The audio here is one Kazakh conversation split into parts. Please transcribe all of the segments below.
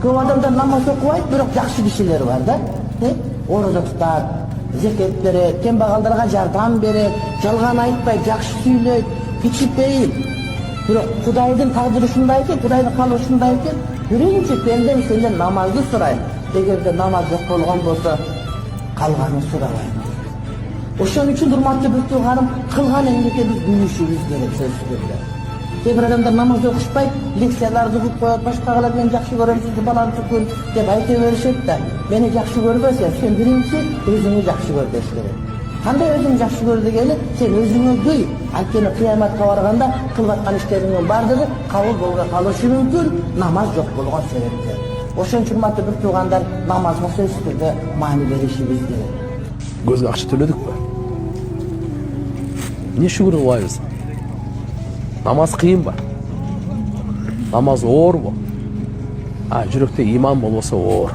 Көп адамдар намаз окубайт, бирок жакшы кишилер бар да. Ораза тутат, зекет берет, кембагалдарга жардам берет, жалган айтпайт, жакшы сүйлөйт, кичипейил. Бирок Кудайдын тагдыры ушундай экен, Кудайдын каалоо ушундай экен. Биринчи пендем сенден намазды сурайт. Эгерде намаз жок болгон болсо, калганын сурабайт. Ошон үчүн урматтуу бир тууганым, кылган эмгекке биз күнүшүбүз керек сөзсүз түрдө. Кээ бир адамдар намаз окушпайт, лекцияларды угуп коет, башка калат, мен жакшы көрөм сизди балаңызды күн деп айта беришет да. Мени жакшы көрбөсө, сен биринчи өзүңдү жакшы көр деш керек. Кандай өзүң жакшы көр дегени, сен өзүңдү дуй. Анткени кыяматка барганда кылып аткан иштериңдин бардыгы кабыл болбой калышы мүмкүн, намаз жок болгон себептен. Ошон үчүн урматтуу бир туугандар, намазга сөзсүз түрдө маани беришибиз керек. Көзгө акча төлөдүкпү? Не шүгүр кылбайбыз? Намаз кыйынбы? Намаз оорбу? Жүрөктө иман болбосо оор.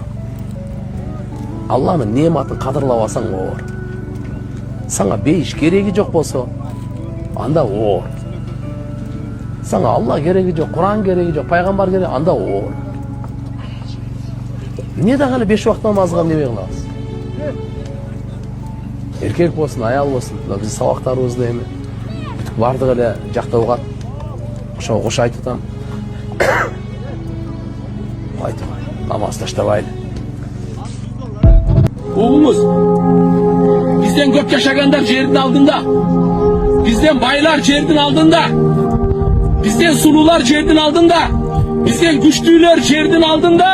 Алланын нематын кадырлабасаң оор. Саңа бейиш кереги жок болсо, анда оор. Саңа Алла кереги жок, Куран кереги жок, пайгамбар кереги, анда оор. Эмне дагы эле 5 убакыт намазга эмне кылабыз? Эркек болсун, аял болсун, биздин сабактарыбызда эми бүтүк бардыгы эле жакта угат. Ошого кош айтып атам. Айтып, намаз таштабайлы. Угуңуз, бизден көп жашагандар жердин алдында, бизден байлар жердин алдында, бизден сулуулар жердин алдында, бизден күчтүүлөр жердин алдында.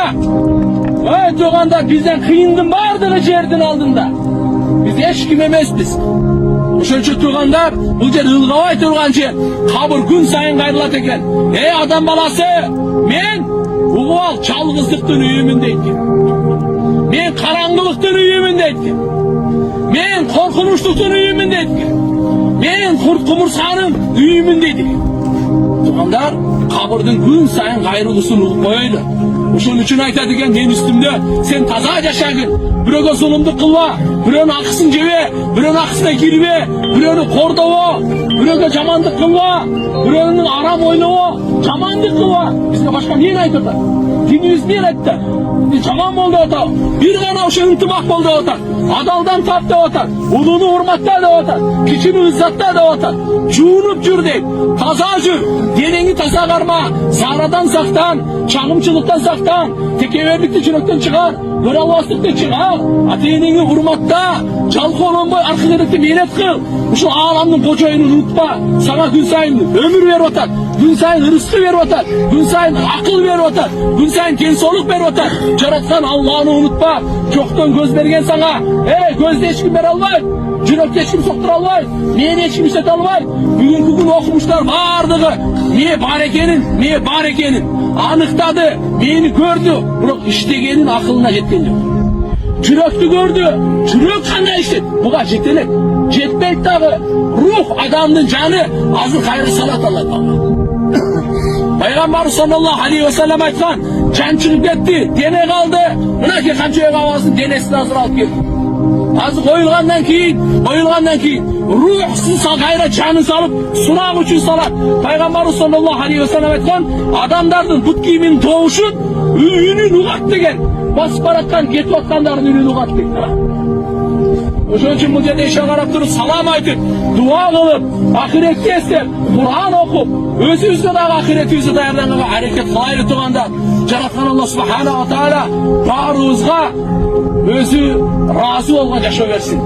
Ой туугандар, бизден кыйындын бардыгы жердин алдында. Биз эч ким эмеспиз. Ошон үчүн туугандар, бул жер ылгабай турган жер, кабыр күн сайын кайрылат экен. Адам баласы, мен угуп ал, жалгыздыктын үйүмүн дейт. Men karangılıktın uyumun deydi. Men korkunçluktan uyumun deydi. Men kurt kumursanın uyumun deydi. Tuğanlar kabırdın gün sayın gayrılısını koyuydu. Uşun üçün ayta degen men üstümde sen taza yaşagın. Biröge zulümdü kılma, biröğünün akısın jebe, biröğünün akısına girbe, biröğünü kordobo, biröge jamandık kılma, biröğünün aram oynobo, jamandık kılma. Bizge başka neyin aytırdı? Dinimiz neyin aytты? Jaman boldu otar. Bir gana uşu ıntımak boldu otar. Adaldan tap da otar. Ulunu hurmatta da otar. Kişini ızzatta da otar. Juunup jür deyip, taza jür. Deneni taza karma. Saradan saktan, çağımçılıktan saktan, tekeverlikti çürökten çıkar. Göralvaslıktan çıkar. Ateneni hurmatta, çalkı olonboy arkagerekte meylet kıl. Uşu ağlamdın koçayını unutma. Sana gün sayın ömür ver otar. Gün sayın rızkı ver otar. Gün sayın akıl ver otar. Gün sayın gençoluk ver otar. Jaratkan Allah'ını unutma. Joktan göz bergen sana. Gözde hiç kim ver almayın. Jürökte hiç kim soktur almayın. Meni hiç kim işlet almayın. Bugünkü gün okumuşlar bardığı. Ne bar ekenin. Anıktadı. Meni gördü. Bırak iştegenin akılına jetken yok. Jüröktü gördü. Jürök kanday işlet. Buga jetenek. Jetmeyt dağı. Ruh adamdın canı. Azır kayrı salat Allah. Peygamber sallallahu aleyhi ve sellem aytkan, cançılık etti, dene kaldı. Mınaki kançoya kavasın, denesini hazır alıp geldi. Azı koyulgandan keyin, ruhsuz gayra canı salıp, sunak üçün salat. Peygamber sallallahu aleyhi ve sellem aytkan, adamdardın put kiyiminin doğuşun, ünün ugat degen. Basıp baratkan, ketip atkanların ünün ugat degen. Ошон үчүн бул жерде ишe карап туруп салам айтып, дуа кылып, ахиретке эстеп, Кур'ан окуп, өзүбүзгө дагы ахиретибизди даярданганга аракет кылайлы туугандар. Жараткан Алла субхана ва таала баарыбызга өзү ыраазы болгон жашоо берсин.